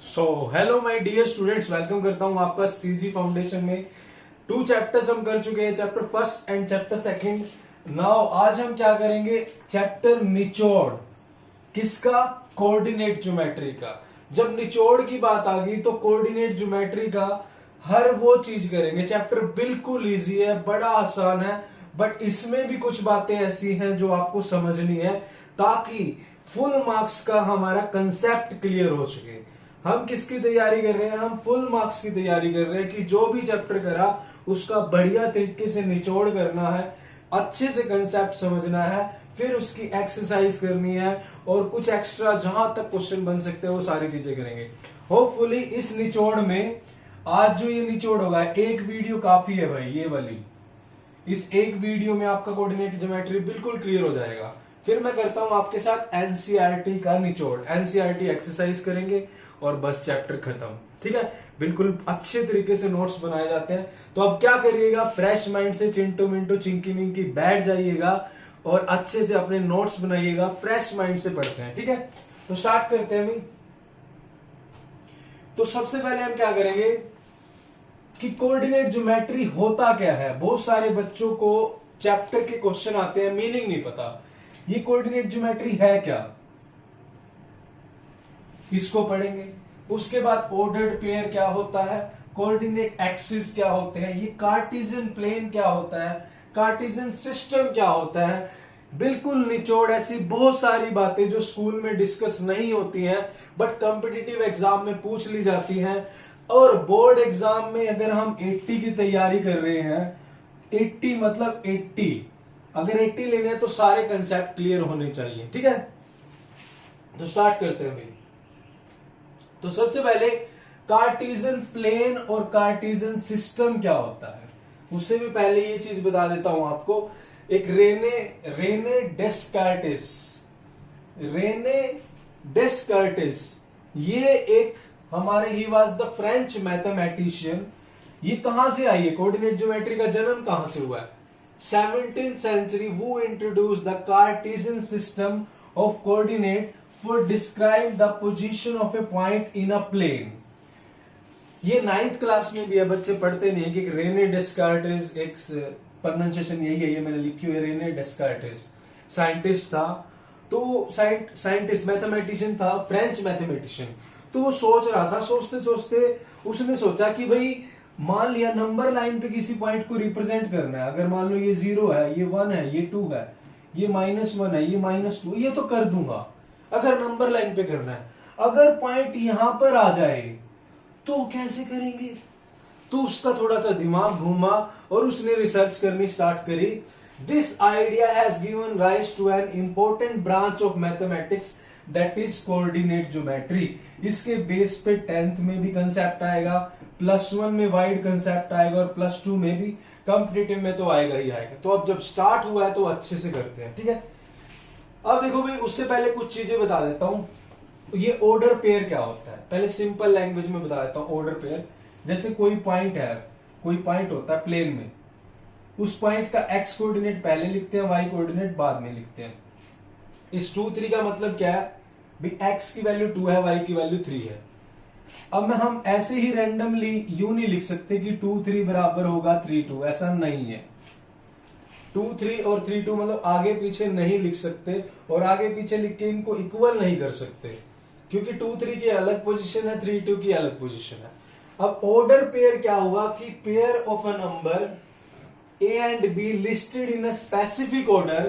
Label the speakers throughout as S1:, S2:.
S1: So hello my dear students, welcome करता हूं आपका सीजी फाउंडेशन में। 2 चैप्टर्स हम कर चुके हैं, chapter first and chapter second. Now आज हम क्या करेंगे, चैप्टर निचोड़। किसका? कोऑर्डिनेट ज्योमेट्री का। जब निचोड़ की बात आ गई तो कोऑर्डिनेट ज्योमेट्री का हर वो चीज करेंगे। चैप्टर बिल्कुल इजी है, बड़ा आसान है, बट इसमें भी कुछ बातें ऐसी हैं जो आपको समझनी है ताकि फुल मार्क्स का हमारा कंसेप्ट क्लियर हो सके। हम किसकी तैयारी कर रहे हैं? हम फुल मार्क्स की तैयारी कर रहे हैं कि जो भी चैप्टर करा उसका बढ़िया तरीके से निचोड़ करना है, अच्छे से कंसेप्ट समझना है, फिर उसकी एक्सरसाइज करनी है और कुछ एक्स्ट्रा जहां तक क्वेश्चन बन सकते हैं वो सारी चीजें करेंगे। होपफुली इस निचोड़ में आज जो ये निचोड़ होगा, एक वीडियो काफी है भाई, ये वाली। इस एक वीडियो में आपका कोऑर्डिनेट ज्योमेट्री बिल्कुल क्लियर हो जाएगा। फिर मैं करता हूं आपके साथ एनसीईआरटी का निचोड़। एनसीईआरटी एक्सरसाइज करेंगे और बस चैप्टर खत्म। ठीक है, बिल्कुल अच्छे तरीके से नोट्स बनाए जाते हैं। तो अब क्या करिएगा, फ्रेश माइंड से चिंटू मिंटू चिंकी मिंकी बैठ जाइएगा और अच्छे से अपने नोट्स बनाइएगा। फ्रेश माइंड से पढ़ते हैं, ठीक है। तो स्टार्ट करते हैं। तो सबसे पहले हम क्या करेंगे कि कोऑर्डिनेट ज्योमेट्री होता क्या है। बहुत सारे बच्चों को चैप्टर के क्वेश्चन आते हैं, मीनिंग नहीं पता, ये कोऑर्डिनेट ज्योमेट्री है क्या, इसको पढ़ेंगे। उसके बाद ऑर्डर्ड पेयर क्या होता है, कोऑर्डिनेट एक्सिस क्या होते हैं, ये कार्टेशियन प्लेन क्या होता है, कार्टेशियन सिस्टम क्या होता है। बिल्कुल निचोड़, ऐसी बहुत सारी बातें जो स्कूल में डिस्कस नहीं होती हैं बट कॉम्पिटिटिव एग्जाम में पूछ ली जाती हैं। और बोर्ड एग्जाम में अगर हम 80 की तैयारी कर रहे हैं, 80 मतलब 80, अगर 80 लेने हैं तो सारे कंसेप्ट क्लियर होने चाहिए, ठीक है। तो स्टार्ट करते हैं भाई। तो सबसे पहले कार्टेशियन प्लेन और कार्टेशियन सिस्टम क्या होता है, उससे भी पहले ये चीज बता देता हूं आपको। एक रेने डेस्कार्टिस, ये एक हमारे he was the French mathematician. ये कहां से आई है, कोऑर्डिनेट ज्योमेट्री का जन्म कहां से हुआ है? 17th century. वो introduce the Cartesian system of coordinate for describe the position of a point in a plane। ये 9th क्लास में भी है, बच्चे पढ़ते नहीं है कि रेने डेस्कार्टिस, एक प्रोनाउंसिएशन यही है, ये मैंने लिखी हुई है, रेने डेस्कार्टिस साइंटिस्ट था। तो साइंटिस्ट मैथमेटिशियन था, फ्रेंच मैथमेटिशियन। तो वो सोच रहा था, सोचते सोचते उसने सोचा कि भाई मान लिया नंबर लाइन पे किसी पॉइंट को रिप्रेजेंट करना है। अगर मान लो ये 0 है, ये 1 है, ये 2 है, ये -1 है, ये -2, ये तो कर दूंगा अगर नंबर लाइन पे करना है। अगर पॉइंट यहां पर आ जाए तो कैसे करेंगे? तो उसका थोड़ा सा दिमाग घूमा और उसने रिसर्च करनी स्टार्ट करी। This idea has given rise to an important branch of mathematics that is coordinate geometry. इसके बेस पे 10th में भी कंसेप्ट आएगा, +1 में वाइड कंसेप्ट आएगा और +2 में भी, कॉम्पिटिटिव में तो आएगा ही आएगा। तो अब जब स्टार्ट हुआ है तो अच्छे से करते हैं, ठीक है। अब देखो भाई, उससे पहले कुछ चीजें बता देता हूं। ये ऑर्डर पेयर क्या होता है, पहले सिंपल लैंग्वेज में बता देता हूं। ऑर्डर पेयर, जैसे कोई पॉइंट है, कोई पॉइंट होता है प्लेन में, उस पॉइंट का एक्स कोऑर्डिनेट पहले लिखते हैं, वाई कोऑर्डिनेट बाद में लिखते हैं। इस 2 3 का मतलब क्या है भी, एक्स की वैल्यू 2 है, वाई की वैल्यू 3 है। अब में हम ऐसे ही रैंडमली यूं नहीं लिख सकते कि 2 3 बराबर होगा 3 2, ऐसा नहीं है। 2 3 और 3 2 मतलब आगे पीछे नहीं लिख सकते और आगे पीछे लिख के इनको इक्वल नहीं कर सकते, क्योंकि 2 3 की अलग पोजीशन है, 3 2 की अलग पोजीशन है। अब ऑर्डर पेयर क्या हुआ कि pair of a number a and b listed in a specific order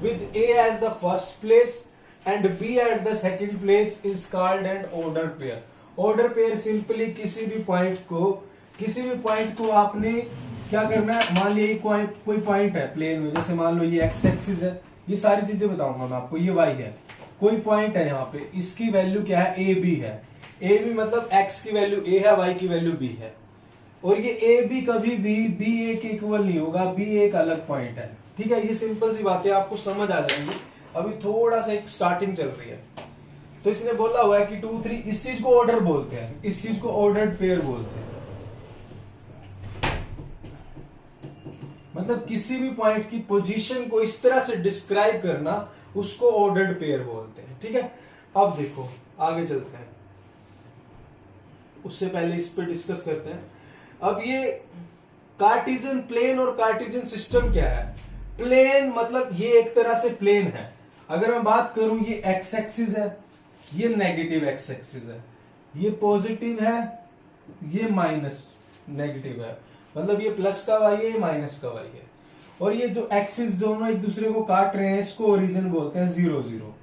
S1: with a as the first place and b at the second place is called an order pair। Order pair simply किसी भी point को आपने क्या करना है, मान लिया कोई पॉइंट है प्लेन में, जैसे मान लो ये एक्स एक्सिस है, ये सारी चीजें बताऊंगा मैं आपको, ये वाई है, कोई पॉइंट है यहाँ पे, इसकी वैल्यू क्या है, ए बी है। ए बी मतलब एक्स की वैल्यू ए है, वाई की वैल्यू बी है। और ये ए बी कभी भी बी ए के इक्वल नहीं होगा, बी एक अलग पॉइंट है, ठीक है। ये सिंपल सी बातें आपको समझ आ जाएंगी। अभी थोड़ा सा एक स्टार्टिंग चल रही है। तो इसने बोला हुआ है कि 2 3, इस चीज को ऑर्डर बोलते हैं, इस चीज को ऑर्डर्ड पेयर बोलते हैं। मतलब किसी भी पॉइंट की पोजीशन को इस तरह से डिस्क्राइब करना, उसको ऑर्डर्ड पेयर बोलते हैं, ठीक है। अब देखो आगे चलते हैं। उससे पहले इस पे डिस्कस करते हैं। अब ये कार्टेशियन प्लेन और कार्टेशियन सिस्टम क्या है? प्लेन मतलब ये एक तरह से प्लेन है। अगर मैं बात करूं, ये एक्स एक्सिस है, ये नेगेटिव एक्स एक्सिस है, ये पॉजिटिव है, ये माइनस नेगेटिव है, मतलब ये प्लस का वाई है, ये माइनस का वाई है। और ये जो एक्सिस दोनों एक दूसरे को काट रहे हैं, इसको ओरिजिन बोलते हैं 0 0।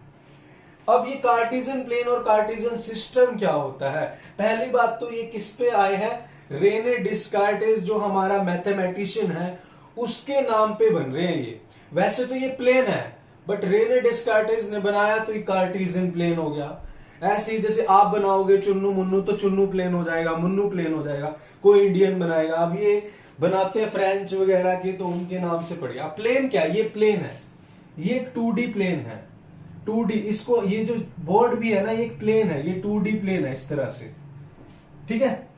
S1: अब ये कार्टेशियन प्लेन और कार्टेशियन सिस्टम क्या होता है? पहली बात तो ये किस पे आए हैं? रेने डिस्कार्टेस जो हमारा मैथमेटिशियन है उसके नाम पे बन रहे हैं ये। वैसे तो ये प्लेन है, बट रेने डिस्कार्टेस ने बनाया तो ये कार्टेशियन प्लेन हो गया। ऐसे ही जैसे आप बनाओगे चुन्नू मुन्नू तो चुन्नू प्लेन हो जाएगा, मुन्नू प्लेन हो जाएगा, कोई इंडियन बनाएगा। अब ये बनाते हैं फ्रेंच वगैरह के तो उनके नाम से पड़ेगा। प्लेन क्या है? ये प्लेन है, ये 2D प्लेन है। 2D, इसको ये जो बोर्ड भी है ना, ये एक प्लेन है, ये 2D प्लेन है इस तरह से, ठीक है।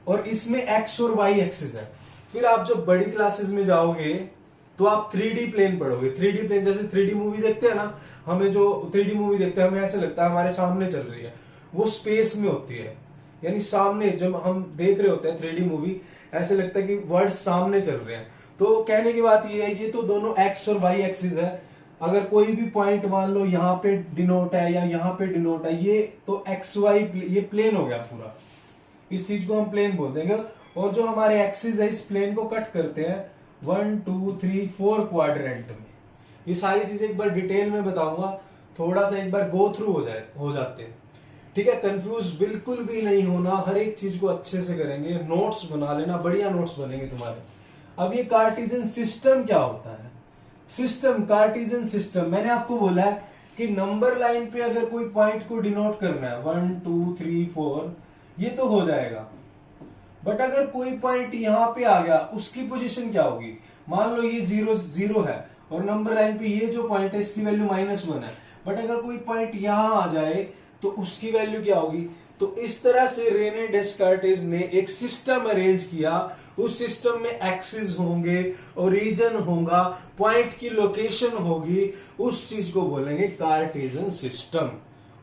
S1: और इसमें एक्स और वाई एक्सिस है। फिर आप जब बड़ी क्लासेस में जाओगे तो आप 3D प्लेन पढ़ोगे। 3D प्लेन जैसे 3D मूवी देखते हैं ना, हमें जो 3D मूवी देखते हैं हमें ऐसे लगता है हमारे सामने चल रही है, वो स्पेस में होती है, यानी सामने जब हम देख रहे होते हैं 3D मूवी ऐसे लगता है कि वर्ड सामने चल रहे हैं। तो कहने की बात ये है, ये तो दोनों एक्स और वाई एक्सिस है। अगर कोई भी पॉइंट मान लो यहाँ पे डिनोट है या यहाँ पे डिनोट है, ये तो एक्स वाई ये प्लेन हो गया पूरा, इस चीज को हम प्लेन बोल देंगे। और जो हमारे एक्सिस है इस प्लेन को कट करते हैं 1 2 3 4 क्वाड्रेंट में। ये सारी चीजें एक बार डिटेल में बताऊंगा, थोड़ा सा एक बार गो थ्रू हो जाते हैं, ठीक है। कंफ्यूज बिल्कुल भी नहीं होना, हर एक चीज को अच्छे से करेंगे, नोट्स बना लेना, बढ़िया नोट्स बनेंगे तुम्हारे। अब ये कार्टेशियन सिस्टम क्या होता है? सिस्टम, कार्टेशियन सिस्टम, मैंने आपको बोला है कि नंबर लाइन पे अगर कोई पॉइंट को डिनोट करना है 1 2 3 4 ये तो हो जाएगा, बट अगर कोई पॉइंट यहां पे आ गया उसकी पोजीशन क्या होगी? मान लो ये 0 0 है और नंबर लाइन पे ये जो पॉइंट है इसकी वैल्यू -1 है, बट अगर कोई पॉइंट यहां आ जाए तो उसकी वैल्यू क्या होगी? तो इस तरह से रेने डेस्कार्टेस ने एक सिस्टम अरेंज किया। उस सिस्टम में एक्सिस होंगे, ओरिजिन होगा, पॉइंट की लोकेशन होगी, उस चीज को बोलेंगे कार्टेशियन सिस्टम।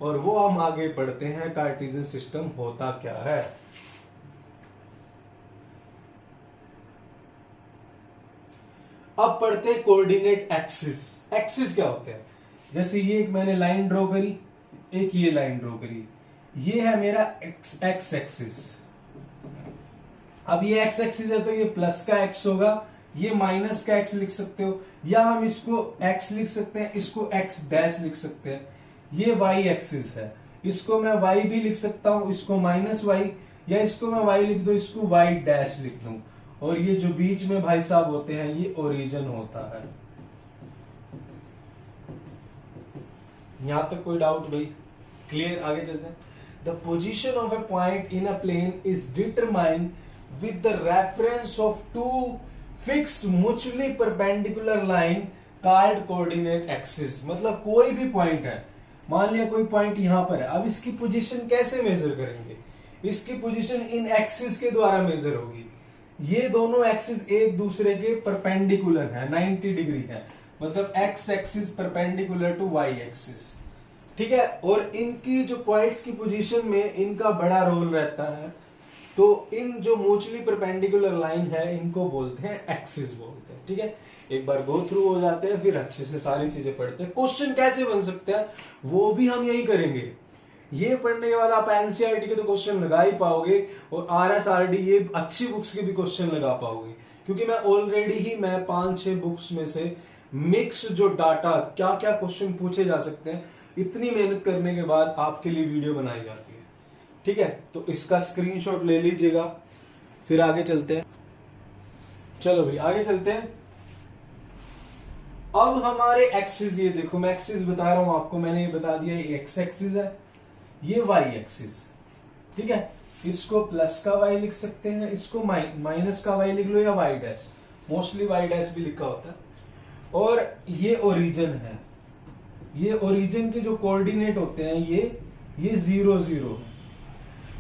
S1: और वो हम आगे पढ़ते हैं कार्टेशियन सिस्टम होता क्या है। अब पढ़ते हैं कोऑर्डिनेट एक्सिस। एक्सिस क्या होते हैं? जैसे ये एक मैंने लाइन ड्रॉ करी, एक ये लाइन ड्रॉ करी, ये है मेरा एक्स एक्सिस। अब ये एक्स एक्सिस है तो ये प्लस का एक्स होगा, ये माइनस का एक्स लिख सकते हो, या हम इसको एक्स लिख सकते हैं, इसको एक्स डैश लिख सकते हैं। ये वाई एक्सिस है, इसको मैं वाई भी लिख सकता हूं, इसको माइनस वाई, या इसको मैं वाई लिख दो, इसको वाई डैश लिख दूं। और ये जो बीच में भाई साहब होते हैं ये ओरिजिन होता है। यहां तक कोई डाउट भाई? क्लियर? आगे चलते हैं। The position of a point in a plane is determined with the reference of two fixed mutually perpendicular line called coordinate axis. मतलब कोई भी पॉइंट है, मान लिया कोई पॉइंट यहां पर है, अब इसकी पोजीशन कैसे मेजर करेंगे? इसकी पोजीशन इन एक्सिस के द्वारा मेजर होगी। ये दोनों एक्सिस एक दूसरे के परपेंडिकुलर है, 90 डिग्री है, मतलब X axis perpendicular to Y axis, ठीक है। और इनकी जो पॉइंट्स की पोजीशन में इनका बड़ा रोल रहता है। तो इन जो म्यूचुअली परपेंडिकुलर लाइन है इनको बोलते हैं एक्सिस बोलते हैं, ठीक है। एक बार गो थ्रू हो जाते हैं, फिर अच्छे से सारी चीजें पढ़ते हैं। क्वेश्चन कैसे बन सकते हैं वो भी हम यही करेंगे। ये पढ़ने के बाद आप एनसीईआरटी के तो क्वेश्चन लगा ही पाओगे, और आरएसआरडी ये अच्छी बुक्स के भी क्वेश्चन लगा पाओगे, क्योंकि मैं ऑलरेडी ही 5-6 बुक्स में से मिक्स जो डाटा क्या क्या क्वेश्चन पूछे जा सकते हैं, इतनी मेहनत करने के बाद आपके लिए वीडियो बनाई जाती है, ठीक है। तो इसका स्क्रीनशॉट ले लीजिएगा, फिर आगे चलते हैं। चलो भाई आगे चलते हैं। अब हमारे एक्सिस, ये देखो मैं एक्सिस बता रहा हूं आपको, मैंने ये बता दिया, ये एक्स एक्सिस है, ये वाई एक्सिस, ठीक है। इसको प्लस का वाई लिख सकते हैं, इसको माइनस का वाई लिख लो, या Y dash, mostly Y dash भी लिखा होता है। और ये ओरिजिन है, ये ओरिजिन के जो कोऑर्डिनेट होते हैं ये 0 0 है।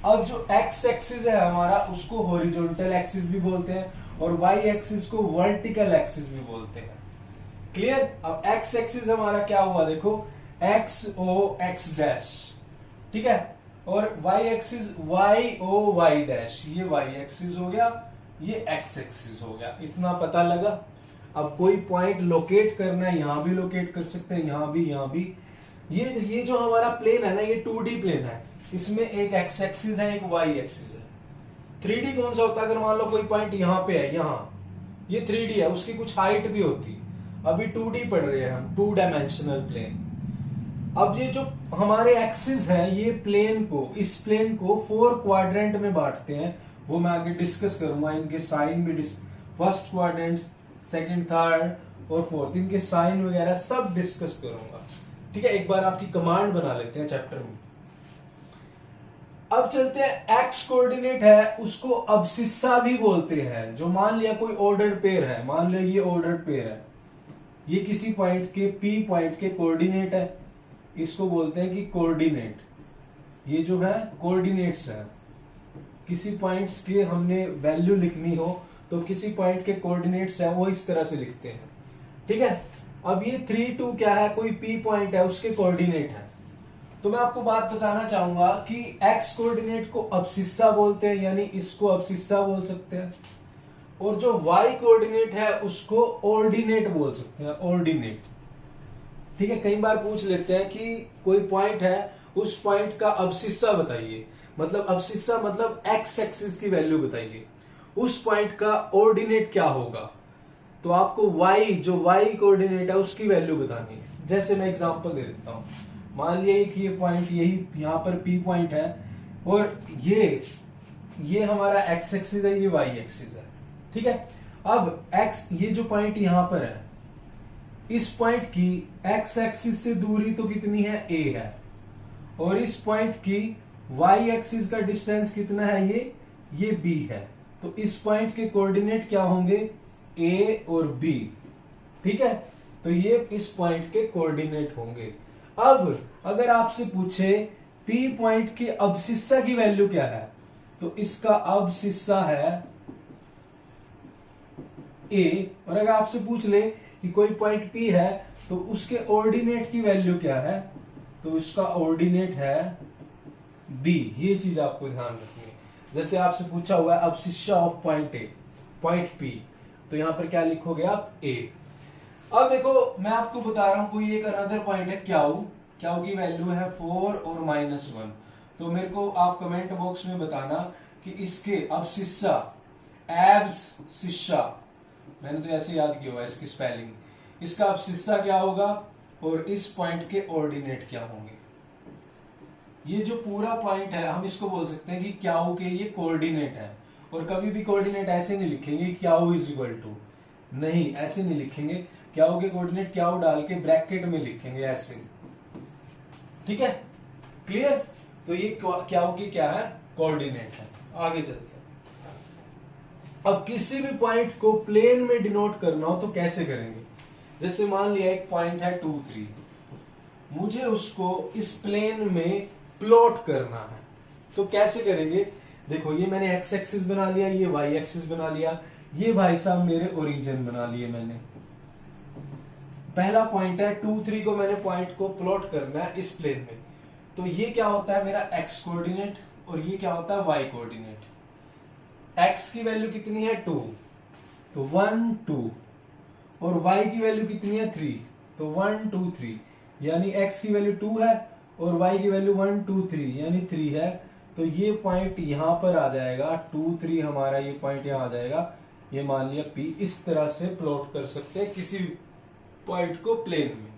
S1: अब जो एक्स एक्सिस है हमारा उसको हॉरिजॉन्टल एक्सिस भी बोलते हैं, और वाई एक्सिस को वर्टिकल एक्सिस भी बोलते हैं। क्लियर? अब एक्स एक्सिस हमारा क्या हुआ, देखो एक्स ओ एक्स डैश, ठीक है। और y axis y o y dash, ये y एक्सिस हो गया, ये x एक्सिस हो गया। इतना पता लगा। अब कोई पॉइंट लोकेट करना है, यहां भी लोकेट कर सकते हैं, यहां भी, यहां भी। ये जो हमारा प्लेन है ना, ये 2D प्लेन है, इसमें एक x एक्सिस है, एक y एक्सिस है। 3D कौन सा होता है? अगर मान लो कोई पॉइंट यहाँ पे है, यहाँ, ये 3D है, उसकी कुछ हाइट भी होती। अभी 2D पढ़ रहे हैं हम, 2 डायमेंशनल प्लेन। अब ये जो हमारे एक्सिस है, ये प्लेन को, इस प्लेन को 4 क्वाड्रेंट में बांटते हैं। वो मैं आगे डिस्कस करूंगा, इनके साइन भी, फर्स्ट क्वाड्रेंट, सेकंड, थर्ड और फोर्थ, इनके साइन वगैरह सब डिस्कस करूंगा। ठीक है, एक बार आपकी कमांड बना लेते हैं चैप्टर में। अब चलते हैं, एक्स कोऑर्डिनेट है, उसको अब्सिस्सा भी बोलते हैं। जो मान लिया कोई ऑर्डर्ड पेयर है, मान लिया ये ऑर्डर्ड पेयर है, ये किसी पॉइंट के, पी पॉइंट के कोऑर्डिनेट है, इसको बोलते हैं कि कोऑर्डिनेट। ये जो है कोऑर्डिनेट्स है, किसी पॉइंट्स के हमने वैल्यू लिखनी हो तो किसी पॉइंट के कोऑर्डिनेट्स है, वो इस तरह से लिखते हैं। ठीक है, अब ये 3 2 क्या है? कोई पी पॉइंट है, उसके कोऑर्डिनेट है। तो मैं आपको बात बताना चाहूंगा कि एक्स कोऑर्डिनेट को अब्सिस्सा बोलते हैं, यानी इसको अब्सिस्सा बोल सकते हैं, और जो वाई कोऑर्डिनेट है उसको ऑर्डिनेट बोल सकते हैं, ऑर्डिनेट। ठीक है, कई बार पूछ लेते हैं कि कोई पॉइंट है, उस पॉइंट का अब्सिस्सा बताइए, मतलब अब्सिस्सा मतलब एक्स एक्सिस की वैल्यू बताइए, उस पॉइंट का ऑर्डिनेट क्या होगा? तो आपको वाई, जो वाई कोऑर्डिनेट है उसकी वैल्यू बतानी है। जैसे मैं एग्जांपल दे देता हूं, मान लिया कि ये पॉइंट, यही यहां पर पी पॉइंट है, और ये हमारा एक्स एक्सिस है, ये वाई एक्सिस है। ठीक है, अब एक्स, ये जो पॉइंट यहां पर है, इस पॉइंट की एक्स एक्सिस से दूरी तो कितनी है? ए है, और इस पॉइंट की वाई एक्सिस का डिस्टेंस कितना है? ये बी है। तो इस पॉइंट के कोऑर्डिनेट क्या होंगे? ए और बी। ठीक है, तो ये इस पॉइंट के कोऑर्डिनेट होंगे। अब अगर आपसे पूछे पी पॉइंट के अब्सिस्सा की वैल्यू क्या है, तो इसका अब्सिस्सा है ए, और अगर आपसे पूछ ले कि कोई पॉइंट पी है तो उसके ऑर्डिनेट की वैल्यू क्या है, तो इसका ऑर्डिनेट है बी। ये चीज आपको ध्यान रखनी है। जैसे आपसे पूछा हुआ है abscissa of point A, point P, तो यहां पर क्या लिखोगे आप? ए। अब देखो, मैं आपको बता रहा हूं, कोई एक अनदर पॉइंट है क्याऊ, क्याऊ की वैल्यू है 4 और -1। तो मेरे को आप कमेंट बॉक्स में बताना कि इसके अब्सिस्सा, एब्सिस्सा, मैंने तो ऐसे याद किया हुआ है इसकी स्पेलिंग, इसका अब्सिस्सा क्या होगा और इस पॉइंट के ऑर्डिनेट क्या होंगे। ये जो पूरा पॉइंट है, हम इसको बोल सकते हैं कि क्याऊ के ये कोऑर्डिनेट है। और कभी भी कोऑर्डिनेट ऐसे नहीं लिखेंगे क्याऊ इज इक्वल टू, नहीं, ऐसे नहीं लिखेंगे। क्याऊ के कोऑर्डिनेट क्याऊ डाल के ब्रैकेट में लिखेंगे ऐसे। ठीक है, क्लियर? तो ये क्याऊ की क्या है? कोऑर्डिनेट है। आगे चलते हैं। अब किसी भी पॉइंट को प्लेन में डिनोट करना हो तो कैसे करेंगे? जैसे मान लिया एक पॉइंट है 2 3, मुझे उसको इस प्लेन में प्लॉट करना है, तो कैसे करेंगे? देखो, ये मैंने एक्स एक्सिस बना लिया, ये वाई एक्सिस बना लिया, ये भाई साहब मेरे ओरिजिन बना लिए मैंने। पहला पॉइंट है 2 3 को मैंने पॉइंट को प्लॉट करना है इस प्लेन में, तो ये क्या होता है मेरा एक्स कोऑर्डिनेट, और ये क्या होता है वाई कोऑर्डिनेट। एक्स की वैल्यू कितनी है? 2, तो 1 2, और वाई की वैल्यू कितनी है? 3, तो 1 2 3, यानी एक्स की वैल्यू 2 है और वाई की वैल्यू 1 2 3 यानी 3 है। तो ये पॉइंट यहां पर आ जाएगा, 2 3 हमारा ये पॉइंट यहां आ जाएगा, ये मान लिया P। इस तरह से प्लॉट कर सकते हैं किसी भी पॉइंट को प्लेन में।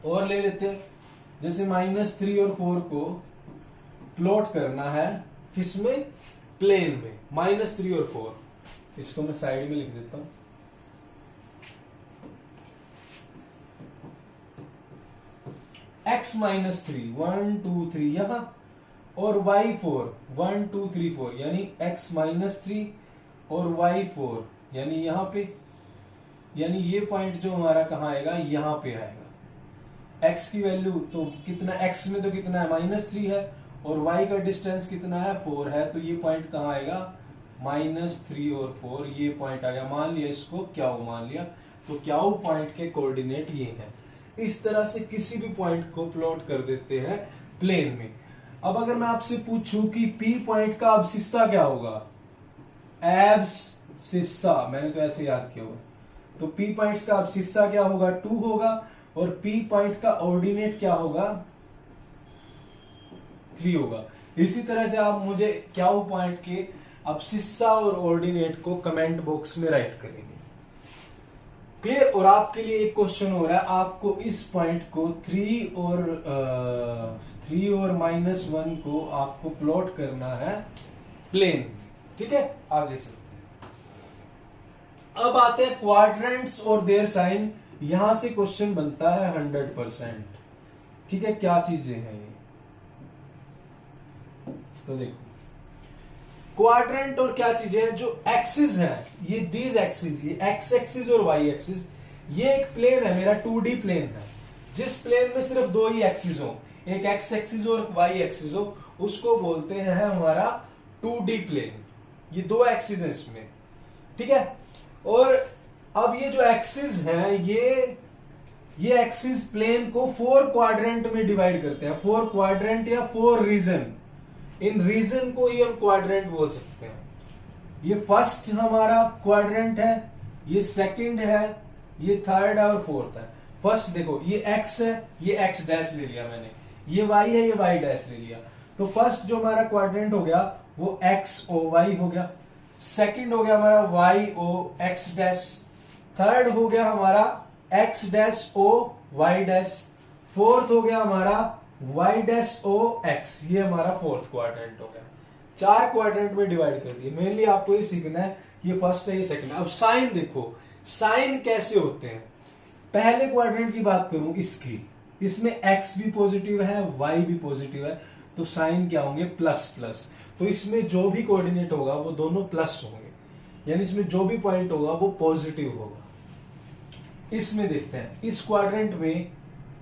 S1: और ले लेते हैं, जैसे -3 और 4 को प्लॉट करना है किसमें? प्लेन में, -3 और 4। इसको मैं साइड में लिख देता हूं। x -3 1 2 3 यहां, और y4 1 2 3 4, यानी x -3 और y4 यानी यहां पे, यानी ये पॉइंट जो हमारा कहां आएगा? यहां पे आएगा। x की वैल्यू तो कितना, x में तो कितना है? -3 है, और y का डिस्टेंस कितना है? 4 है, तो ये पॉइंट कहां आएगा? -3 और 4, ये पॉइंट आ गया। मान लिया इसको क्याऊ मान लिया, तो क्याऊ पॉइंट के कोऑर्डिनेट ये है। इस तरह से किसी भी पॉइंट को प्लॉट कर देते हैं प्लेन में। अब अगर मैं आपसे पूछूं कि पी पॉइंट का अबसिस्सा क्या होगा, एब्सिस्सा, मैंने तो ऐसे याद किया होगा, तो पी पॉइंट का अबसिस्सा क्या होगा, 2 होगा, और पी पॉइंट का ऑर्डिनेट क्या होगा, 3 होगा। इसी तरह से आप मुझे क्यू पॉइंट के अबसिस्सा और ऑर्डिनेट को कमेंट बॉक्स में राइट करेंगे। क्लियर। और आपके लिए एक क्वेश्चन हो रहा है, आपको इस पॉइंट को 3 और -1 को आपको प्लॉट करना है प्लेन। ठीक है, आगे चलते हैं। अब आते हैं क्वाड्रेंट्स और देयर साइन। यहां से क्वेश्चन बनता है 100%। ठीक है, क्या चीजें हैं ये, तो देखो क्वाड्रेंट और क्या चीजें हैं, जो एक्सिस है, ये दीज एक्सिस, ये एक्स एक्सिस और वाई एक्सिस, ये एक प्लेन है मेरा, 2D प्लेन है, जिस प्लेन में सिर्फ 2 ही एक्सिस हो, एक एक्स एक्सिस और वाई एक्सिस हो, उसको बोलते हैं हमारा 2D प्लेन। ये 2 एक्सिस है इसमें। ठीक है, और अब ये जो एक्सिस है, ये एक्सिस प्लेन को 4 क्वाड्रेंट में डिवाइड करते हैं, 4 क्वाड्रेंट या 4 रीजन। इन रीजन को ही हम क्वाड्रेंट बोल सकते हैं। ये फर्स्ट हमारा क्वाड्रेंट है, ये सेकंड है, ये थर्ड है और फोर्थ है। फर्स्ट देखो, ये एक्स है, ये एक्स डैश ले लिया मैंने, ये वाई है, ये वाई डैश ले लिया। तो फर्स्ट जो हमारा क्वाड्रेंट हो गया वो एक्स ओ वाई हो गया, सेकंड हो गया हमारा Y O X dash, third हो गया हमारा X dash O Y dash, fourth हो गया हमारा वाई डैश ओ एक्स, ये हमारा फोर्थ क्वाड्रेंट हो गया। 4 क्वाड्रेंट में डिवाइड कर दिए। मेनली आपको ये सीखना है, ये फर्स्ट है, ये सेकंड है। अब साइन देखो, साइन कैसे होते हैं। पहले क्वाड्रेंट की बात करूं इसकी, इसमें एक्स भी पॉजिटिव है, वाई भी पॉजिटिव है, तो साइन क्या होंगे, प्लस प्लस। तो इसमें जो भी कोऑर्डिनेट होगा वो दोनों प्लस होंगे, यानी इसमें जो भी पॉइंट होगा वो पॉजिटिव होगा। इसमें देखते हैं, इस क्वाड्रेंट में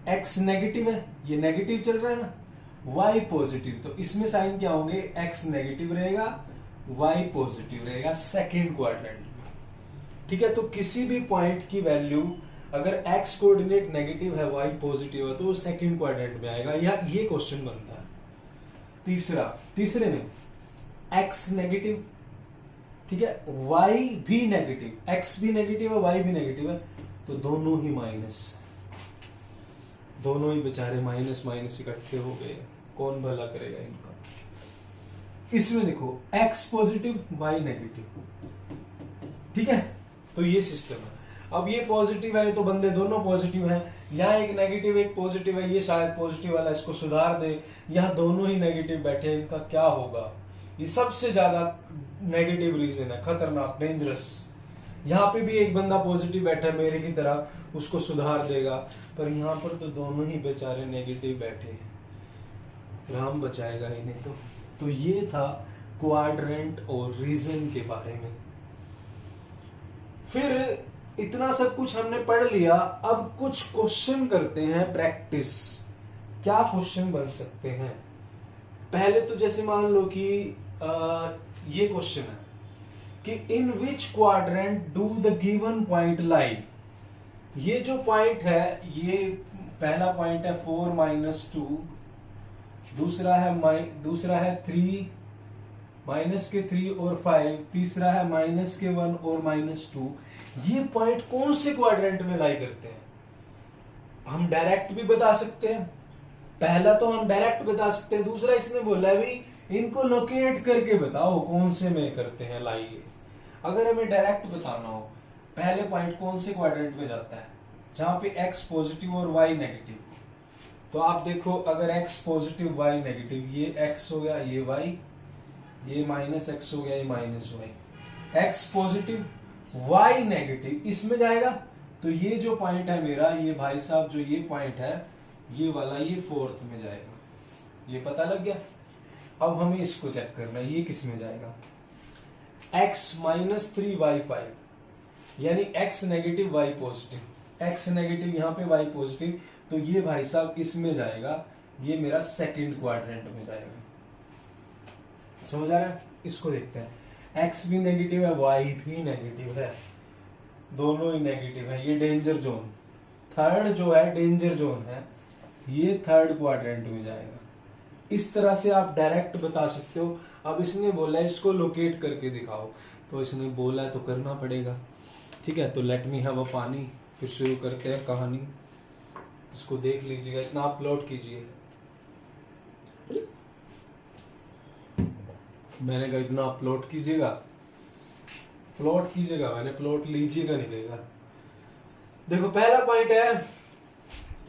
S1: एक्स नेगेटिव है, ये नेगेटिव चल रहा है ना, वाई पॉजिटिव, तो इसमें साइन क्या होंगे, एक्स नेगेटिव रहेगा, वाई पॉजिटिव रहेगा सेकेंड क्वाड्रेंट में। ठीक है, तो किसी भी पॉइंट की वैल्यू अगर एक्स कोऑर्डिनेट नेगेटिव है, वाई पॉजिटिव है, तो वो सेकेंड क्वाड्रेंट में आएगा, या ये क्वेश्चन बनता है। तीसरे में एक्स नेगेटिव, ठीक है, वाई भी नेगेटिव, एक्स भी नेगेटिव है, वाई भी नेगेटिव है, तो दोनों ही माइनस, दोनों ही बेचारे माइनस माइनस इकट्ठे हो गए, कौन भला करेगा इनका। इसमें देखो x पॉजिटिव y नेगेटिव, ठीक है, तो ये सिस्टम है। अब ये पॉजिटिव है तो बंदे दोनों पॉजिटिव हैं, यहाँ एक नेगेटिव एक पॉजिटिव है, ये शायद पॉजिटिव वाला इसको सुधार दे, यहाँ दोनों ही नेगेटिव बैठे, इनका क्या होगा। ये सबसे ज्यादा नेगेटिव रीजन है, खतरनाक, डेंजरस। यहाँ पे भी एक बंदा पॉजिटिव बैठा है मेरे की तरह, उसको सुधार देगा, पर यहाँ पर तो दोनों ही बेचारे नेगेटिव बैठे हैं, राम बचाएगा इन्हें। तो ये था क्वाड्रेंट और रीजन के बारे में। फिर इतना सब कुछ हमने पढ़ लिया, अब कुछ क्वेश्चन करते हैं प्रैक्टिस। क्या क्वेश्चन बन सकते हैं, पहले तो जैसे मान लो कि ये क्वेश्चन है कि in which quadrant do the given point lie. ये जो पॉइंट है, ये पहला पॉइंट है 4 -2, दूसरा है 3 -3 और 5, तीसरा है -1 और -2। ये पॉइंट कौन से क्वाड्रेंट में लाई करते हैं, हम डायरेक्ट भी बता सकते हैं। पहला तो हम डायरेक्ट बता सकते हैं, दूसरा इसने बोला है भाई इनको लोकेट करके बताओ कौन से में करते हैं लाई। अगर हमें डायरेक्ट बताना हो, पहले पॉइंट कौन से क्वाड्रेंट में जाता है, जहां पे x पॉजिटिव और y नेगेटिव। तो आप देखो, अगर x पॉजिटिव y नेगेटिव, ये x हो गया, ये y, ये -x हो गया, ये -y। x positive y negative इसमें जाएगा, तो ये जो पॉइंट है मेरा, ये भाई साहब जो ये पॉइंट है, ये वाला, ये फोर्थ में जाएगा। ये पता लग गया। अब हमें इसको चेक करना है, ये किस में जाएगा, x -3 y 5, यानी x negative y positive, x negative यहाँ पे y पॉजिटिव, तो ये भाई साहब इसमें जाएगा, ये मेरा सेकंड क्वाड्रेंट में जाएगा। समझ आ रहा है, इसको देखते हैं। x भी नेगेटिव है, y भी नेगेटिव है, दोनों ही नेगेटिव है, ये डेंजर जोन, थर्ड जो है डेंजर जोन है, ये थर्ड क्वाड्रेंट में जाएगा। इस तरह से आप डायरेक्ट बता सकते हो। अब इसने बोला है इसको लोकेट करके दिखाओ, तो इसने बोला है तो करना पड़ेगा। ठीक है, तो लेट मी हैव अ पानी, फिर शुरू करते हैं कहानी। इसको देख लीजिएगा, इतना आप प्लॉट कीजिए। मैंने कहा इतना प्लॉट कीजिएगा, प्लॉट कीजिएगा, मैंने प्लॉट लीजिएगा नहीं कहेगा। देखो पहला पॉइंट है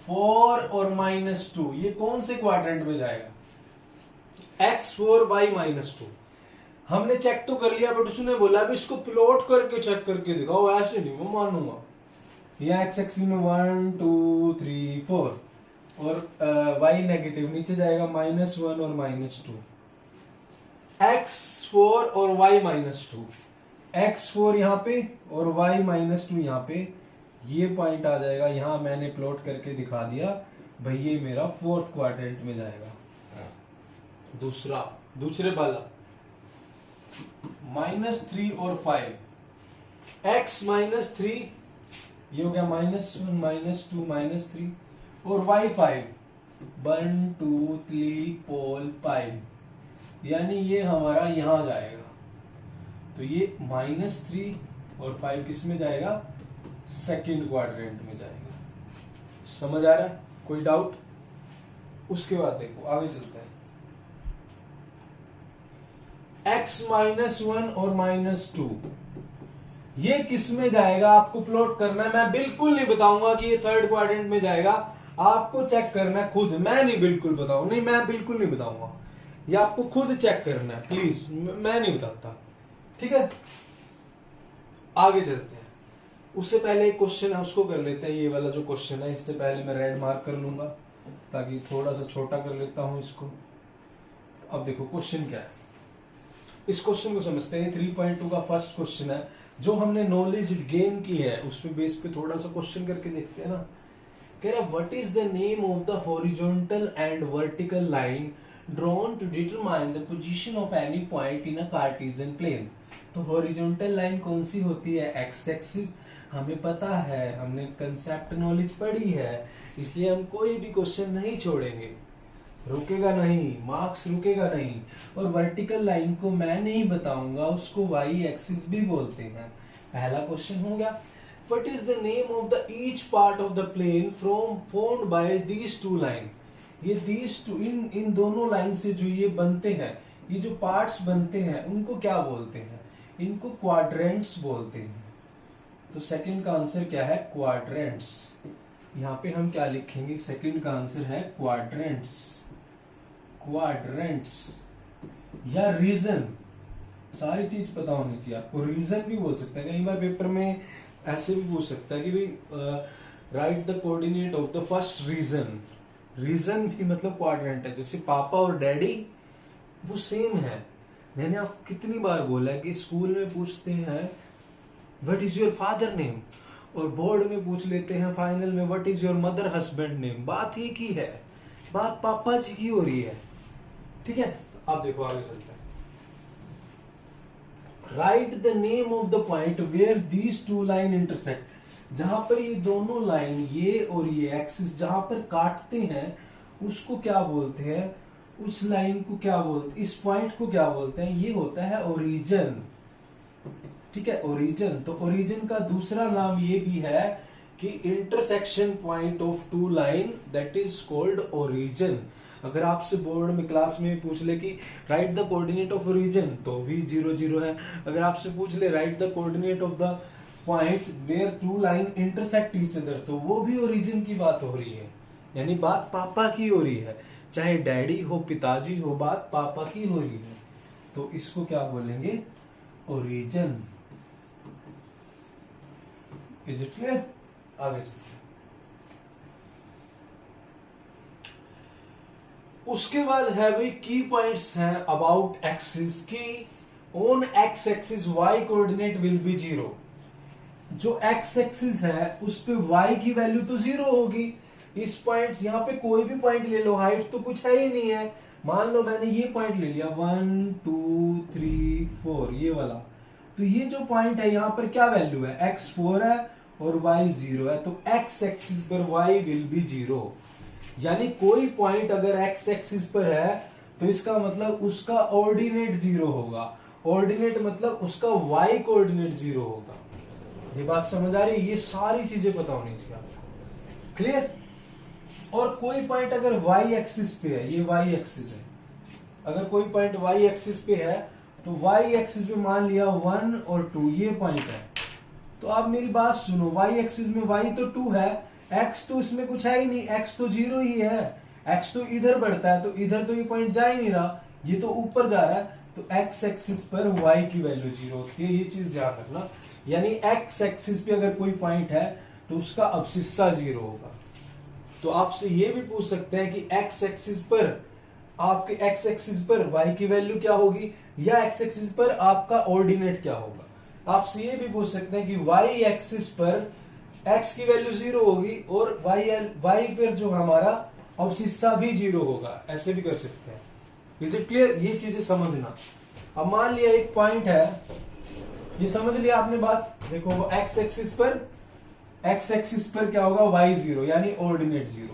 S1: 4 और -2, ये कौन से क्वाड्रेंट में जाएगा? x4 y -2। हमने चेक तो कर लिया, बट उसने बोला अभी इसको प्लॉट करके चेक करके दिखाओ, ऐसे नहीं मैं मानूंगा। या एक्स एक्सिस में 1 2 3 4 और y नेगेटिव, नीचे जाएगा -1 और -2। x4 और y -2, x4 यहाँ पे और y -2 यहाँ पे, ये पॉइंट आ जाएगा। यहां मैंने प्लॉट करके दिखा दिया भाई, ये मेरा 4th क्वाड्रेंट में जाएगा। दूसरे वाला -3 और 5, x -3 ये हो गया -1 -2 -3 और y 5, 1 2 3 4 5, यानी ये हमारा यहां जाएगा। तो ये -3 और 5 किस में जाएगा? सेकंड क्वाड्रेंट में जाएगा। समझ आ रहा है? कोई डाउट? उसके बाद देखो आगे चलते हैं। x -1 और -2 ये किस में जाएगा आपको प्लॉट करना है। मैं बिल्कुल नहीं बताऊंगा कि ये 3rd क्वाड्रेंट में जाएगा, आपको चेक करना है खुद। मैं नहीं बिल्कुल बताऊंगा, नहीं मैं बिल्कुल नहीं बताऊंगा, ये आपको खुद चेक करना है प्लीज, मैं नहीं बताता। ठीक है, आगे चलते हैं। उससे पहले एक क्वेश्चन है उसको कर लेते हैं। ये वाला जो क्वेश्चन है, इससे पहले मैं रेड मार्क कर लूंगा ताकि थोड़ा सा छोटा कर लेता हूं इसको। अब देखो क्वेश्चन क्या है, इस क्वेश्चन को समझते हैं। 3.2 का फर्स्ट क्वेश्चन है, जो हमने नॉलेज गेन की है उस पे बेस पे थोड़ा सा क्वेश्चन करके देखते हैं ना। कह रहा what is the name of the horizontal and vertical line drawn to determine the position of any point in a Cartesian plane. तो हॉरिजॉन्टल लाइन कौन सी होती है? X axis. हमें पता है, हमने कंसेप्ट नॉलेज पढ़ी है, इसलिए हम कोई भी क्वेश्चन नहीं छोड़ेंगे, रुकेगा नहीं, मार्क्स रुकेगा नहीं। और वर्टिकल लाइन को मैं नहीं बताऊंगा, उसको वाई एक्सिस भी बोलते हैं। पहला क्वेश्चन हो गया। What is the name of the each part of the plane from formed by these two line. ये दीज टू, इन दोनों लाइन से जो ये बनते हैं, ये जो पार्ट्स बनते हैं उनको क्या बोलते हैं? इनको क्वाड्रेंट्स बोलते हैं। तो सेकंड का आंसर क्या है? क्वाड्रेंट्स। यहां पे हम क्या लिखेंगे? सेकंड का आंसर है क्वाड्रेंट्स। क्वाड्रेंट्स या रीजन, सारी चीज पता होनी चाहिए आपको। रीजन भी बोल सकते हैं, कई बार पेपर में ऐसे भी पूछ सकता है कि भाई write the coordinate of the first region. Region भी मतलब क्वाड्रेंट है। जैसे पापा और डैडी वो सेम है। मैंने आपको कितनी बार बोला है कि स्कूल में पूछते हैं what is your father name, और बोर्ड में पूछ लेते हैं फाइनल में what is your mother husband name. बात एक ही है, बात पापा जी की हो रही है। ठीक है, अब देखो आगे चलते हैं। Write the name of the point where these two line intersect. जहां पर ये दोनों लाइन, ये और ये एक्सिस जहां पर काटते हैं उसको क्या बोलते हैं? उस लाइन को क्या बोलते, इस पॉइंट को क्या बोलते हैं? ये होता है ओरिजिन। ठीक है, ओरिजिन। तो ओरिजिन का दूसरा नाम ये भी है कि intersection point of two line, that is called origin. अगर आपसे बोर्ड में क्लास में पूछ ले कि write the coordinate of origin, तो भी 0 0 है। अगर आपसे पूछ ले write the coordinate of the point where two line intersect each other, तो वो भी ओरिजिन की बात हो रही है। यानी बात पापा की हो रही है, चाहे डैडी हो पिताजी हो, बात पापा की हो रही है। तो इसको क्या बोलेंगे? ओरिजिन। Is it clear? आगे चलते हैं। उसके बाद है भाई की पॉइंट्स हैं अबाउट एक्सिस की। On X axis Y coordinate will be 0। जो एक्स एक्सिस है उस पे वाई की वैल्यू तो 0 होगी। इस पॉइंट, यहां पे कोई भी पॉइंट ले लो, हाइट तो कुछ है ही नहीं है। मान लो मैंने ये पॉइंट ले लिया 1 2 3 4, ये वाला। तो ये जो पॉइंट है यहाँ पर क्या वैल्यू है? x 4 है और y 0 है। तो x एक्सिस पर y विल बी 0। यानी कोई पॉइंट अगर x एक्सिस पर है तो इसका मतलब उसका ऑर्डिनेट 0 होगा। ऑर्डिनेट मतलब उसका y कोऑर्डिनेट 0 होगा। ये बात समझ आ रही है? ये सारी चीजें पता होनी चाहिए आपको। क्लियर? और कोई पॉइंट अगर y एक्सिस पे है, ये y एक्सिस है, अगर कोई पॉइंट y एक्सिस पे है तो y एक्सिस पे मान लिया 1 और 2 ये पॉइंट है, तो आप मेरी बात सुनो, y एक्सिस में y तो 2 है, x तो इसमें कुछ है ही नहीं, x तो 0 ही है, x तो इधर बढ़ता है, तो इधर तो ये पॉइंट जा ही नहीं रहा, ये तो ऊपर जा रहा है, तो x एक्सिस पर y की वैल्यू 0 होती है। ये चीज ध्यान रखना, यानी x एक्सिस पे अगर कोई पॉइंट है तो उसका अब्सिस्सा 0 होगा। तो आपसे ये भी पूछ सकते हैं कि x एक्सिस पर आपके x एक्सिस पर y की वैल्यू क्या होगी, या x एक्सिस पर आपका ऑर्डिनेट क्या होगा। आपसे ये भी पूछ सकते हैं कि y एक्सिस पर x की वैल्यू 0 होगी और y पर जो हमारा अब्सिस्सा भी 0 होगा, ऐसे भी कर सकते हैं। Is it clear? ये चीजें समझना। अब मान लिया एक पॉइंट है, ये समझ लिया आपने बात। देखो x एक्सिस पर क्या होगा, y 0 यानी ऑर्डिनेट 0,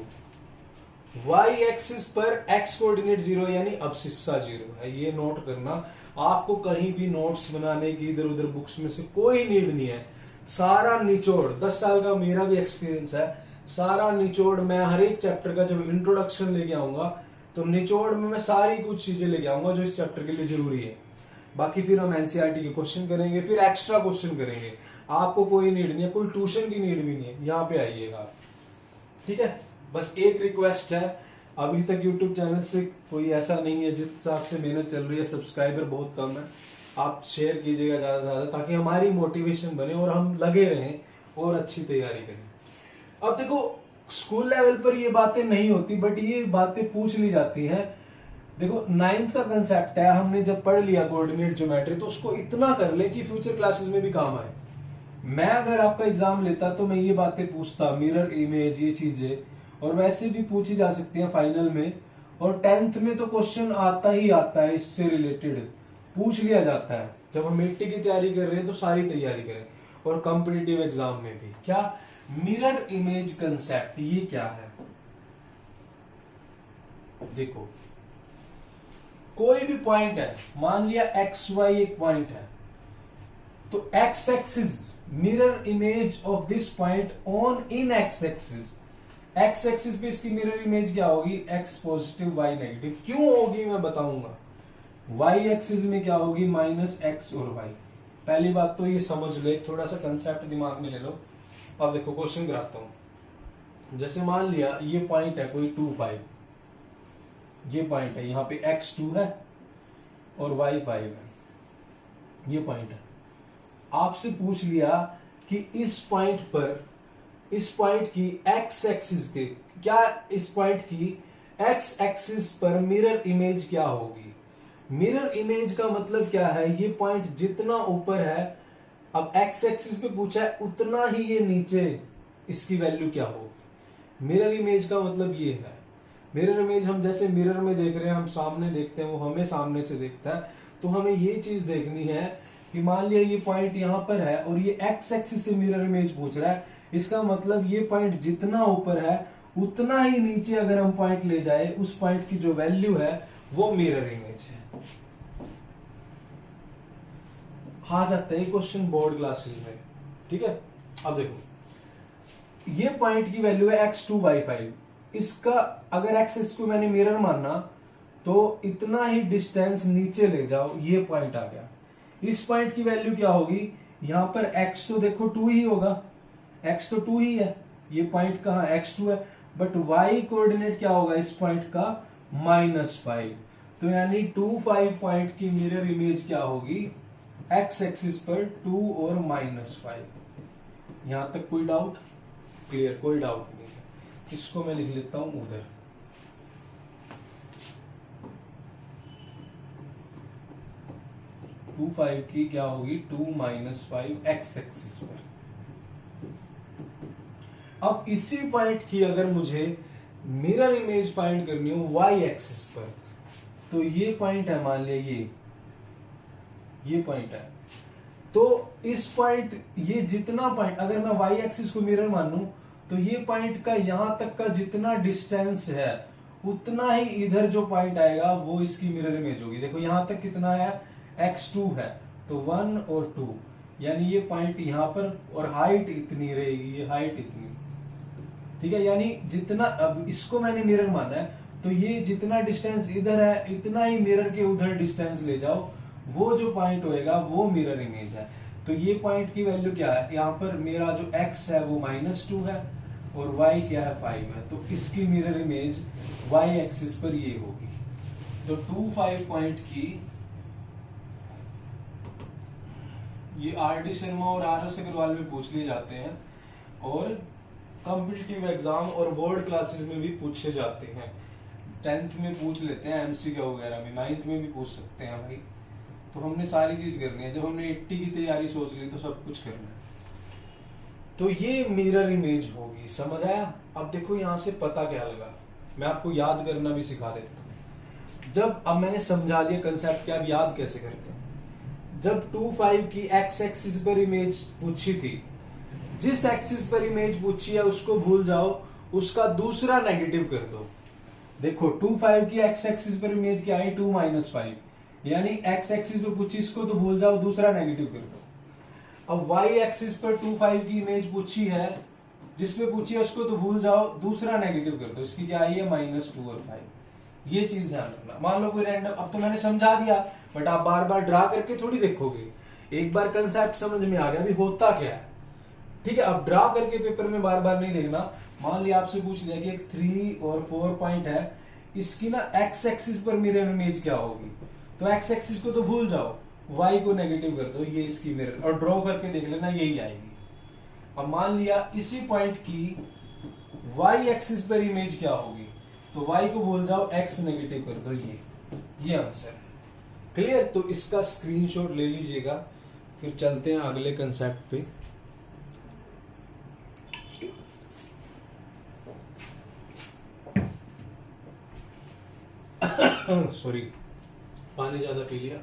S1: y एक्सिस पर x कोऑर्डिनेट 0 यानी अब्सिस्सा 0 है। ये नोट करना, आपको कहीं भी नोट्स बनाने की इधर उधर बुक्स में से कोई नीड नहीं है। सारा निचोड़, 10 साल का मेरा भी एक्सपीरियंस है, सारा निचोड़ मैं हर एक चैप्टर का जब इंट्रोडक्शन लेके आऊंगा तो निचोड़ में मैं सारी कुछ चीजें लेके आऊंगा जो इस चैप्टर के लिए जरूरी है। बाकी फिर हम एनसीईआरटी के क्वेश्चन करेंगे, फिर एक्स्ट्रा क्वेश्चन करेंगे। आपको कोई नीड नहीं है, कोई ट्यूशन की नीड भी नहीं है, यहाँ पे आइएगा। ठीक है? बस एक रिक्वेस्ट है, अभी तक यूट्यूब चैनल से कोई ऐसा नहीं है, जिस हिसाब से मेहनत चल रही है सब्सक्राइबर बहुत कम है, आप शेयर कीजिएगा ज्यादा से ज्यादा, ताकि हमारी मोटिवेशन बने और हम लगे रहें और अच्छी तैयारी करें। अब देखो स्कूल लेवल पर ये बातें नहीं होती, बट ये बातें पूछ ली जाती हैं। देखो 9th का कंसेप्ट है, हमने जब पढ़ लिया कोऑर्डिनेट ज्योमेट्री, तो उसको इतना कर ले कि फ्यूचर क्लासेस में भी काम आए। मैं अगर आपका एग्जाम लेता तो मैं ये बातें पूछता, मिरर इमेज, ये चीजें, और वैसे भी पूछी जा सकती है फाइनल में, और 10th में तो क्वेश्चन आता ही आता है, इससे रिलेटेड पूछ लिया जाता है। जब हम मिट्टी की तैयारी कर रहे हैं तो सारी तैयारी करें, और कॉम्पिटिटिव एग्जाम में भी। क्या मिरर इमेज कंसेप्ट, ये क्या है? देखो कोई भी पॉइंट है, मान लिया एक्स वाई एक पॉइंट है, तो x axis mirror image of this point on in x axis, x axis पे इसकी मिरर इमेज क्या होगी, एक्स पॉजिटिव वाई नेगेटिव। क्यों होगी मैं बताऊंगा। वाई एक्सिस में क्या होगी, माइनस एक्स और वाई। पहली बात तो ये समझ लो, थोड़ा सा कंसेप्ट दिमाग में ले लो। अब देखो क्वेश्चन कराता हूं। जैसे मान लिया ये पॉइंट है कोई 2 5, ये पॉइंट है, यहां पे x2 है और y5 है, ये पॉइंट है। आपसे पूछ लिया कि इस पॉइंट पर, इस पॉइंट की x एक्सिस के, क्या इस पॉइंट की x एक्सिस पर मिरर इमेज क्या होगी। मिरर इमेज का मतलब क्या है, ये पॉइंट जितना ऊपर है, अब x एक्सिस पे पूछा है, उतना ही ये नीचे इसकी वैल्यू क्या होगी। मिरर इमेज का मतलब ये है। मिरर इमेज हम जैसे मिरर में देख रहे हैं, हम सामने देखते हैं, वो हमें सामने से देखता है, तो हमें ये चीज देखनी है कि मान लिया ये पॉइंट यहां पर है और ये x एक्सिस से मिरर इमेज पूछ रहा है, इसका मतलब ये पॉइंट जितना ऊपर है उतना ही नीचे अगर हम पॉइंट ले जाए, उस पॉइंट की जो वैल्यू है वो मिरर इमेज है। आ जाता है क्वेश्चन बोर्ड क्लासेस में। ठीक है? अब देखो ये पॉइंट की वैल्यू है x2 y5, इसका अगर एक्सिस को मैंने मिरर माना तो इतना ही डिस्टेंस नीचे ले जाओ, ये पॉइंट आ गया। इस पॉइंट की वैल्यू क्या होगी, यहां पर x तो देखो 2 ही होगा, x तो 2 ही है, ये पॉइंट कहां x2 है, बट y कोऑर्डिनेट क्या होगा इस पॉइंट का, -5। तो यानी 2 5 पॉइंट की मिरर इमेज क्या होगी, x एक्सिस पर 2 और -5। यहां तक कोई डाउट? क्लियर, कोई डाउट नहीं है। इसको मैं लिख लेता हूं उधर। टू 5 की क्या होगी, 2 -5 x एक्सिस पर। अब इसी पॉइंट की अगर मुझे मिरर इमेज फाइंड करनी हो y एक्सिस पर, तो ये पॉइंट है, मान लिया ये पॉइंट है, तो इस पॉइंट, ये जितना पॉइंट अगर मैं y एक्सिस को मिरर मानूं, तो ये पॉइंट का यहां तक का जितना डिस्टेंस है उतना ही इधर जो पॉइंट आएगा वो इसकी मिरर इमेज होगी। देखो यहां तक कितना है, x2 है, तो 1 और 2, यानी ये पॉइंट यहां पर, और हाइट इतनी रहेगी, ये हाइट इतनी, ठीक है। यानी जितना, अब इसको मैंने मिरर माना है, तो ये जितना डिस्टेंस इधर है इतना ही मिरर के उधर डिस्टेंस ले जाओ, वो जो पॉइंट होएगा वो मिरर इमेज है। तो ये पॉइंट की वैल्यू क्या है, यहाँ पर मेरा जो x है वो -2 है और y क्या है 5 है, तो इसकी मिरर इमेज y एक्सिस पर ये होगी। तो 2, 5 पॉइंट की ये RD शर्मा और RS अग्रवाल में पूछ लिए जाते हैं, और कॉम्पिटिटिव एग्जाम और बोर्ड क्लासेस में भी पूछे जाते हैं। 10th में पूछ लेते हैं MCQ वगैरह में, 9th में भी पूछ सकते हैं भाई। तो हमने सारी चीज करनी है, जब हमने 80 की तैयारी सोच ली तो सब कुछ करना है। तो ये मिरर इमेज होगी, समझ आया। अब देखो यहां से पता क्या लगा, मैं आपको याद करना भी सिखा देता हूं। जब अब मैंने समझा दिया कंसेप्ट कि आप याद कैसे करते हैं। जब 2, 5 की x एक्सिस पर इमेज पूछी थी, जिस एक्सिस पर इमेज पूछी है उसको भूल जाओ, उसका दूसरा नेगेटिव कर दो। देखो 2, 5 की x एक्सिस पर इमेज क्या आई, 2 - 5, यानी x एक्सिस पे पूछी, इसको तो भूल जाओ, दूसरा नेगेटिव कर दो। अब y एक्सिस पर 2, 5 की इमेज पूछी है, जिसपे पूछी है उसको तो भूल जाओ, दूसरा नेगेटिव कर दो, इसकी क्या आई है -2 और 5। ये चीज ध्यान रखना। मान लो कोई रैंडम, अब तो मैंने समझा दिया, बट आप बार बार ड्रा करके थोड़ी देखोगे, एक बार कंसेप्ट समझ में आ गया अभी होता क्या है, ठीक है। अब ड्रा करके पेपर में बार बार नहीं देखना। मान लिया आपसे पूछ लिया कि एक 3 और 4 पॉइंट है, इसकी ना x एक्सिस पर मिरर इमेज क्या होगी, तो x एक्सिस को तो भूल जाओ, y को नेगेटिव कर दो, ये इसकी मिरर, और ड्रॉ करके देख लेना यही आएगी। अब मान लिया इसी पॉइंट की y एक्सिस पर इमेज क्या होगी, तो y को भूल जाओ, x नेगेटिव कर दो, ये आंसर है। क्लियर। तो इसका स्क्रीनशॉट ले लीजिएगा, फिर चलते हैं अगले कंसेप्ट पे। सॉरी, पानी ज्यादा पी लिया।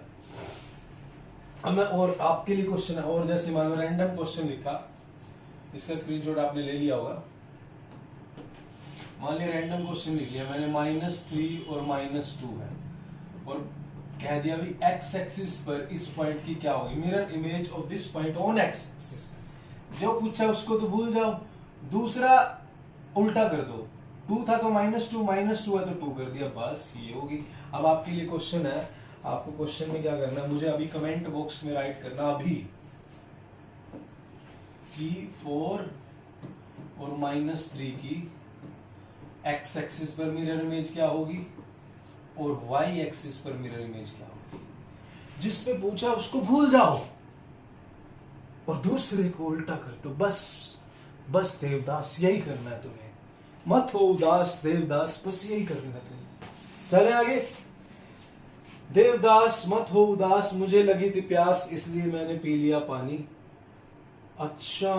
S1: अब मैं और आपके लिए क्वेश्चन है, और जैसे मान लो रैंडम क्वेश्चन लिखा, इसका स्क्रीनशॉट आपने ले लिया होगा। मान लिया रैंडम क्वेश्चन लिख लिया मैंने, -3 और -2 है, और कह दिया भी x एक्सिस पर इस पॉइंट की क्या होगी, mirror image of this point on x axis. जो पूछा उसको तो भूल जाओ, दूसरा उल्टा कर दो, 2 था तो -2 है तो 2 कर दिया, बस ये होगी। अब आपके लिए क्वेश्चन है, आपको क्वेश्चन में क्या करना है, मुझे अभी कमेंट बॉक्स में राइट करना अभी कि 4 और -3 की x एक्सिस पर मिरर इमेज क्या होगी और y एक्सिस पर मिरर इमेज क्या होगी। जिस पे पूछा उसको भूल जाओ और दूसरे को उल्टा कर दो, बस देवदास यही करना है तुम्हें, मत हो उदास देवदास, बस यही करना है तुम्हें। चले आगे। देवदास मत हो उदास, मुझे लगी थी प्यास इसलिए मैंने पी लिया पानी। अच्छा,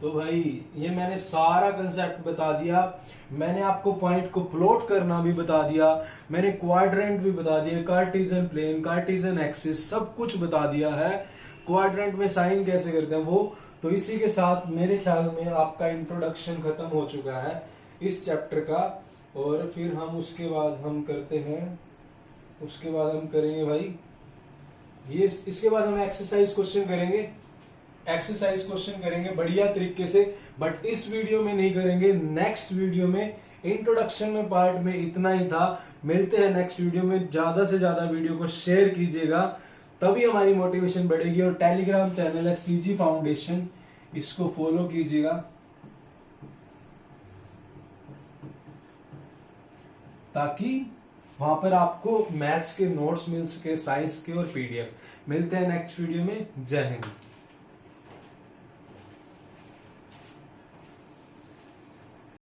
S1: तो भाई ये मैंने सारा कंसेप्ट बता दिया, मैंने आपको पॉइंट को प्लॉट करना भी बता दिया, मैंने क्वाड्रेंट भी बता दिया, कार्टेशियन प्लेन, कार्टेशियन एक्सिस, सब कुछ बता दिया है। क्वाड्रेंट में साइन कैसे करते हैं वो, तो इसी के साथ मेरे ख्याल में आपका इंट्रोडक्शन खत्म हो चुका है इस चैप्टर का। और फिर हम उसके बाद हम करते हैं, उसके बाद हम करेंगे भाई ये, इसके बाद हम एक्सरसाइज क्वेश्चन करेंगे, एक्सरसाइज क्वेश्चन करेंगे बढ़िया तरीके से, बट इस वीडियो में नहीं करेंगे, नेक्स्ट वीडियो में। इंट्रोडक्शन में पार्ट में इतना ही था, मिलते हैं नेक्स्ट वीडियो में। ज्यादा से ज्यादा वीडियो को शेयर कीजिएगा, तभी हमारी मोटिवेशन बढ़ेगी। और टेलीग्राम चैनल है CG फाउंडेशन, इसको फॉलो कीजिएगा ताकि वहां पर आपको मैथ्स के नोट्स मिल सके, साइंस के और PDF। मिलते हैं नेक्स्ट वीडियो में। जय हिंद।